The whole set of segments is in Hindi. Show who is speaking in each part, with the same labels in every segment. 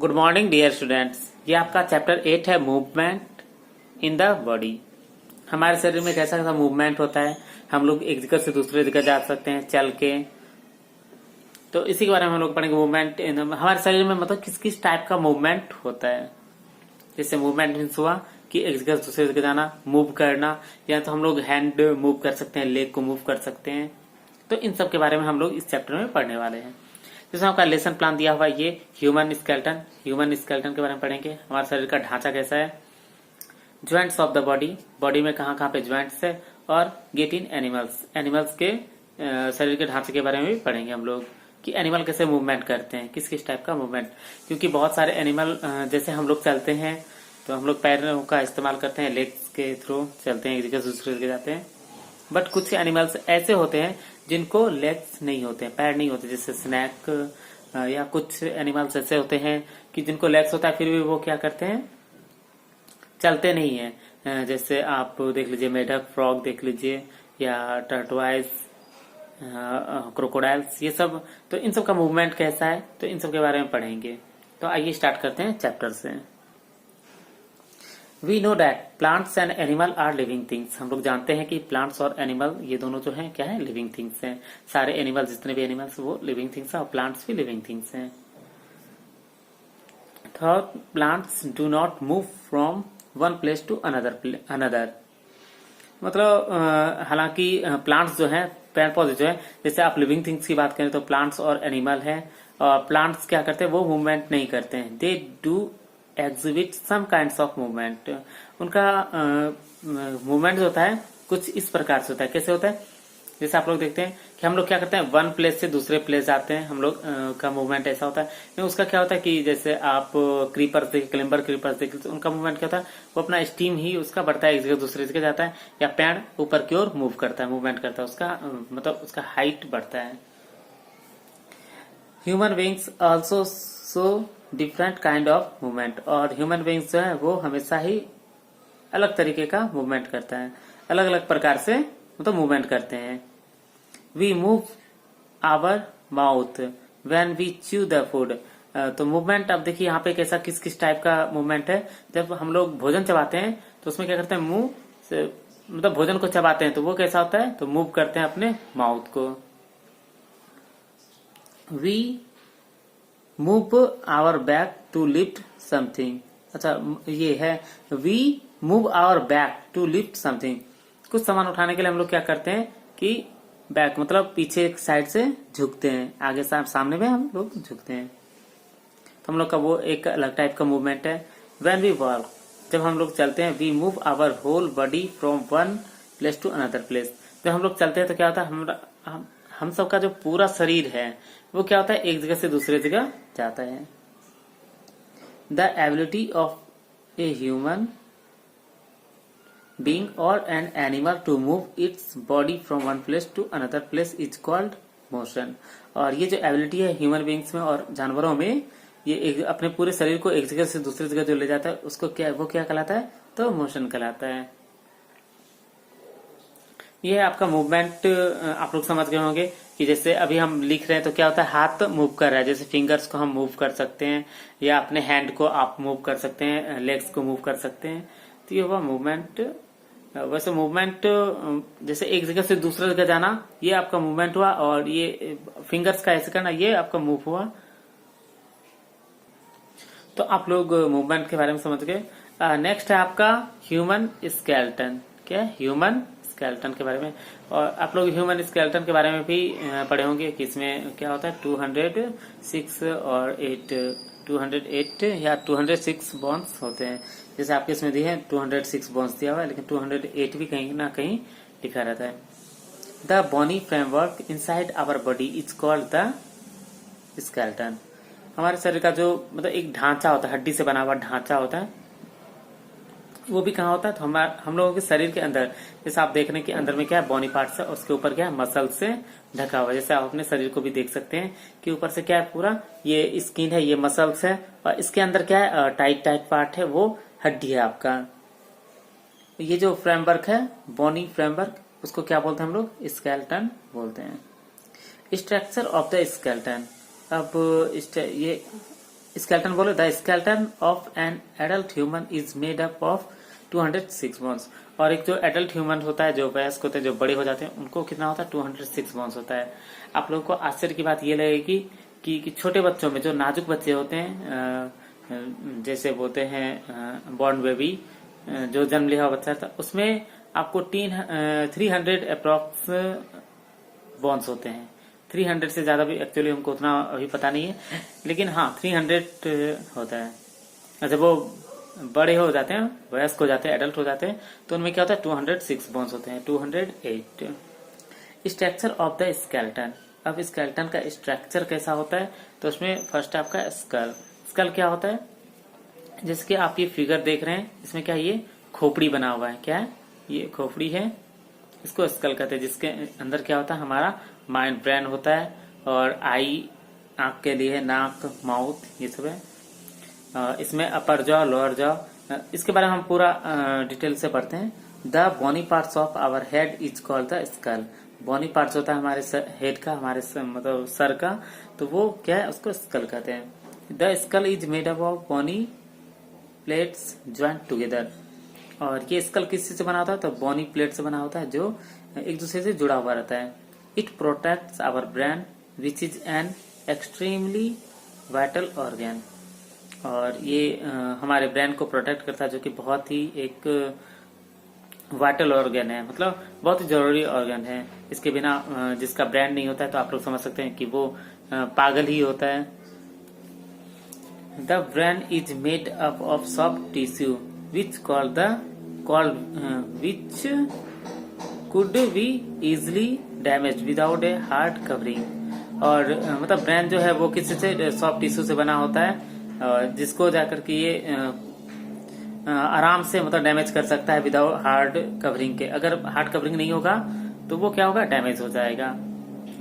Speaker 1: Good morning dear students. ये आपका चैप्टर 8 है, मूवमेंट इन द बॉडी। हमारे शरीर में कैसा कैसा मूवमेंट होता है। हम लोग एक जगह से दूसरे जगह जा सकते हैं चल के। तो इसी के बारे में हम लोग पढ़ेंगे। मूवमेंट इन हमारे शरीर में मतलब किस किस टाइप का मूवमेंट होता है। जैसे मूवमेंट मीन्स हुआ कि एक जगह से दूसरे जगह जाना, मूव करना, या तो हम लोग हैंड मूव कर सकते हैं, लेग को मूव कर सकते हैं। तो इन सब के बारे में हम लोग इस चैप्टर में पढ़ने वाले हैं। जिसमें आपका लेसन प्लान दिया हुआ है, ये ह्यूमन स्केलेटन के बारे में पढ़ेंगे। हमारे शरीर का ढांचा कैसा है, ज्वाइंट्स ऑफ द बॉडी में कहाँ कहाँ पे ज्वाइंट्स है, और गेट इन एनिमल्स के शरीर के ढांचे के बारे में भी पढ़ेंगे हम लोग कि एनिमल कैसे मूवमेंट करते हैं, किस किस टाइप का मूवमेंट। क्योंकि बहुत सारे एनिमल जैसे हम लोग चलते हैं तो हम लोग पैरों का इस्तेमाल करते हैं, लेग्स के थ्रू चलते हैं, एक जगह से दूसरी जगह जाते हैं। बट कुछ एनिमल्स ऐसे होते हैं जिनको लेग्स नहीं होते हैं, पैर नहीं होते, जैसे स्नैक या कुछ एनिमल्स ऐसे होते हैं कि जिनको लेग्स होता है फिर भी वो क्या करते हैं, चलते नहीं है। जैसे आप देख लीजिए मेढक, फ्रॉग देख लीजिए, या टर्टवाइज, क्रोकोडाइल्स, ये सब। तो इन सब का मूवमेंट कैसा है, तो इन सब के बारे में पढ़ेंगे। तो आइए स्टार्ट करते हैं चैप्टर से। We know that plants and animal are living things. हम लोग जानते हैं कि प्लांट्स और एनिमल ये दोनों जो हैं क्या है, लिविंग थिंग्स हैं। सारे एनिमल, जितने भी एनिमल्स, वो लिविंग थिंग्स हैं और प्लांट्स भी लिविंग थिंग्स हैं। Third, plants do not move from one place to another. मतलब हालांकि प्लांट्स जो हैं, पेड़ पौधे जो है, जैसे आप लिविंग थिंग्स की बात करें तो प्लांट्स और एनिमल है। और प्लांट्स क्या करते हैं, वो मूवमेंट नहीं करते हैं। They do exhibit some kinds of movement. उनका मूवमेंट जो होता है कुछ इस प्रकार से होता है। कैसे होता है, जैसे आप लोग देखते हैं कि हम लोग क्या करते हैं, वन प्लेस से दूसरे प्लेस जाते हैं, हम लोग का मूवमेंट ऐसा होता है। उसका क्या होता है कि जैसे आप क्लिम्बर क्रीपर्स देख, तो उनका मूवमेंट क्या होता है, वो अपना स्टीम ही उसका बढ़ता है, एक जगह दूसरी जगह जाता है, या पेड़ ऊपर की ओर मूव करता है, मूवमेंट करता है, उसका मतलब उसका हाइट बढ़ता है। Human beings also so different kind of movement. और ह्यूमन बींग्स जो है वो हमेशा ही अलग तरीके का मूवमेंट करता है, अलग अलग प्रकार से मतलब मूवमेंट करते हैं। We move our mouth when we chew the food. तो मूवमेंट, अब देखिए यहाँ पे कैसा किस किस टाइप का मूवमेंट है। जब हम लोग भोजन चबाते हैं तो उसमें क्या करते हैं, मुंह से मतलब भोजन को चबाते हैं, तो वो कैसा होता है, तो मूव करते हैं अपने माउथ को। We move our back to lift something. अच्छा, ये है we move our back to lift something. कुछ सामान उठाने के लिए हम लोग क्या करते हैं कि बैक मतलब पीछे एक साइड से झुकते हैं, आगे सामने में हम लोग झुकते हैं। तो हम लोग का वो एक अलग टाइप का मूवमेंट है। व्हेन वी वॉक, जब हम लोग चलते हैं, we move our whole body from one place to another place. जब हम लोग चलते हैं तो क्या होता है, हम सबका जो पूरा शरीर है वो क्या होता है, एक जगह से दूसरे जगह जाता है। The ability of a human being और an animal to move its body from one place to another place is called motion. और ये जो एबिलिटी है ह्यूमन बीइंग्स में और जानवरों में, ये एक अपने पूरे शरीर को एक जगह से दूसरी जगह जो ले जाता है उसको क्या कहलाता है, तो मोशन कहलाता है। ये है आपका मूवमेंट। आप लोग समझ गए होंगे कि जैसे अभी हम लिख रहे हैं तो क्या होता है, हाथ मूव कर रहा है, जैसे फिंगर्स को हम मूव कर सकते हैं, या अपने हैंड को आप मूव कर सकते हैं, लेग्स को मूव कर सकते हैं। तो ये हुआ मूवमेंट। वैसे मूवमेंट जैसे एक जगह से दूसरी जगह जाना, ये आपका मूवमेंट हुआ, और ये फिंगर्स का ऐसे करना, ये आपका मूव हुआ। तो आप लोग मूवमेंट के बारे में समझ गए। नेक्स्ट है आपका ह्यूमन स्केलेटन। क्या, ह्यूमन स्केलेटन के बारे में। और आप लोग ह्यूमन स्केलेटन के बारे में भी पढ़े होंगे कि इसमें क्या होता है, 206 और 208 या 206 बोन्स होते हैं। जैसे आपके इसमें दिए हैं 206 बोन्स दिया हुआ है, लेकिन 208 भी कहीं ना कहीं लिखा रहता है। The bony framework inside our body is called the skeleton. हमारे शरीर का जो मतलब एक ढांचा होता है, हड्डी से बना हुआ ढांचा होता है, वो भी कहाँ होता है, तो हम लोगों के शरीर के अंदर, जैसे आप देख रहे हैं कि अंदर में क्या है, बॉडी पार्ट है, उसके ऊपर क्या है, मसल से ढका हुआ है। जैसे आप अपने शरीर को भी देख सकते हैं कि ऊपर से क्या है, पूरा ये स्किन है, ये मसल्स है, और इसके अंदर क्या है, टाइट पार्ट है, वो हड्डी है आपका। ये जो फ्रेमवर्क है, बॉनी फ्रेमवर्क, उसको क्या बोलते हैं हम लोग, स्केलेटन बोलते हैं। Structure of the skeleton. अब ये स्केलेटन बोले the skeleton of an adult human is made up of 206 bones. और एक जो एडल्ट ह्यूमन होता है, जो वयस्क होते हैं, जो बड़े हो जाते हैं, उनको कितना होता है? 206 बोन्स होता है। आप लोगों को आश्चर्य की बात ये लगेगी कि छोटे बच्चों में जो नाजुक बच्चे होते हैं, जैसे बोलते हैं बॉर्न बेबी, जो जन्म लिया हुआ बच्चा था, उसमें आपको 300 अप्रॉक्स बोन्स होते हैं। 300 से ज्यादा भी एक्चुअली हमको उतना अभी पता नहीं है, लेकिन हाँ 300 होता है। अच्छा, वो बड़े हो जाते हैं, वयस्क हो जाते हैं, एडल्ट हो जाते हैं, तो उनमें क्या होता है? 206 बोन्स होते हैं, 208। Structure of the skeleton. अब स्केलेटन का स्ट्रक्चर कैसा होता है? तो उसमें फर्स्ट आपका स्कल। स्कल क्या होता है? जैसे कि आप ये फिगर देख रहे हैं, इसमें क्या है? ये खोपड़ी बना हुआ है। क्या है? ये खोपड़ी है, इसको स्कल कहते हैं। जिसके अंदर क्या होता है? हमारा माइंड, ब्रेन होता है, और आई आंख के लिए है, नाक, माउथ, ये सब है। इसमें अपर जॉ, लोअर जॉ, इसके बारे में हम पूरा डिटेल से पढ़ते हैं। The bony parts of our head is called the skull. Bony parts होता है हमारे हेड का, हमारे मतलब सर का, तो वो क्या है? उसको स्कल कहते हैं। The skull is made up of bony plates joint together. और ये स्कल किस चीज से बना होता है? तो बोनी प्लेट से बना होता है, जो एक दूसरे से जुड़ा हुआ रहता है। It protects our brain which is an extremely vital organ. और ये हमारे ब्रेन को प्रोटेक्ट करता है, जो कि बहुत ही एक वाइटल ऑर्गन है, मतलब बहुत ही जरूरी ऑर्गन है। इसके बिना जिसका ब्रेन नहीं होता है, तो आप लोग समझ सकते हैं कि वो पागल ही होता है। The brain is made up of soft tissue which which could be easily damaged without a hard covering। और मतलब ब्रेन जो है वो किसी से सॉफ्ट टिश्यू से बना होता है, जिसको जाकर के ये आराम से मतलब डैमेज कर सकता है विदाउट हार्ड कवरिंग के। अगर हार्ड कवरिंग नहीं होगा तो वो क्या होगा? डैमेज हो जाएगा।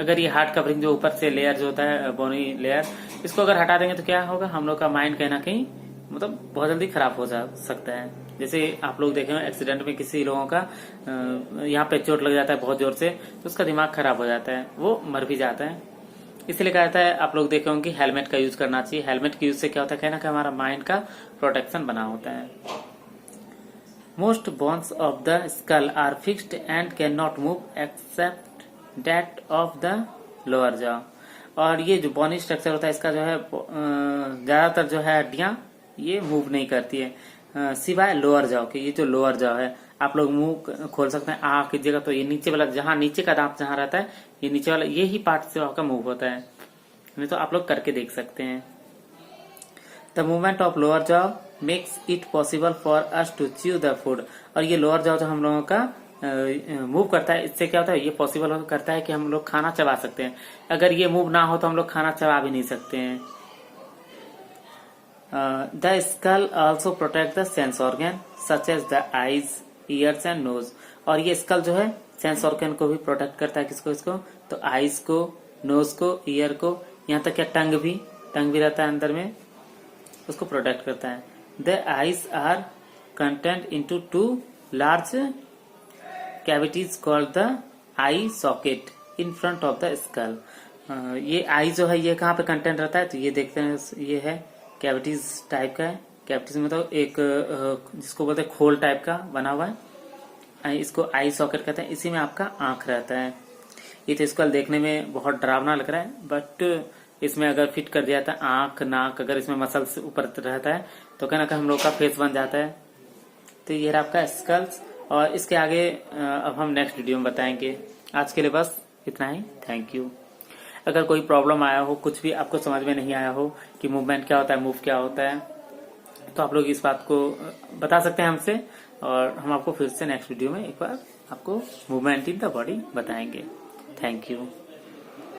Speaker 1: अगर ये हार्ड कवरिंग जो ऊपर से लेयर जो होता है, बोनी लेयर, इसको अगर हटा देंगे तो क्या होगा? हम लोग का माइंड कहीं ना कहीं मतलब बहुत जल्दी खराब हो जा सकता है। जैसे आप लोग देखे एक्सीडेंट में किसी लोगों का यहाँ पे चोट लग जाता है बहुत जोर से, तो उसका दिमाग खराब हो जाता है, वो मर भी जाता है। इसलिए कहता है, आप लोग देखे होंगे, हेलमेट का यूज करना चाहिए। हेलमेट के यूज से क्या होता है? कहना कि हमारा माइंड का प्रोटेक्शन बना होता है। Most bones of the skull are fixed and can not move except that of the lower jaw. और ये जो बोनी स्ट्रक्चर होता है, इसका जो है ज्यादातर जो है हड्डियां ये मूव नहीं करती है, सिवाय लोअर जॉ के। ये जो लोअर जॉ है, आप लोग मुंह खोल सकते हैं आँख की जगह, तो ये नीचे वाला, जहाँ नीचे का दांत जहाँ रहता है, ये नीचे वाला, ये ही पार्ट से आपका मूव होता है। नहीं तो आप लोग करके देख सकते हैं। The movement of lower jaw makes it possible for us to chew the food. और ये लोअर जॉ जो हम लोगों का मूव करता है, इससे क्या होता है? ये पॉसिबल करता है कि हम लोग खाना चबा सकते हैं। अगर ये मूव ना हो तो हम लोग खाना चबा भी नहीं सकते हैं। The skull also protect the sense organ such as the eyes, ears and nose. और ये स्कल जो है सेंस ऑर्गन को भी प्रोटेक्ट करता है। किसको? इसको तो आईज को, नोज को, ईयर को, यहाँ तक क्या टंग भी रहता है अंदर में, उसको प्रोटेक्ट करता है। The eyes are content into 2 large cavities called the eye socket in front of the skull. ये आई जो है ये कहाँ पे कंटेंट रहता है? तो ये देखते हैं, ये है कैविटीज टाइप का है। कैविटीज में तो एक जिसको बोलते हैं खोल टाइप का बना हुआ है, इसको आई सॉकेट कहते हैं। इसी में आपका आंख रहता है। ये तो इसको देखने में बहुत डरावना लग रहा है, बट इसमें अगर फिट कर दिया था आंख, नाक, अगर इसमें मसल्स ऊपर रहता है तो कहना कि हम लोग का फेस बन जाता है। तो ये आपका स्कल्स, और इसके आगे अब हम नेक्स्ट वीडियो में बताएंगे। आज के लिए बस इतना ही। Thank you. अगर कोई प्रॉब्लम आया हो, कुछ भी आपको समझ में नहीं आया हो कि मूवमेंट क्या होता है, मूव क्या होता है, तो आप लोग इस बात को बता सकते हैं हमसे, और हम आपको फिर से नेक्स्ट वीडियो में एक बार आपको मूवमेंट इन द बॉडी बताएंगे। Thank you.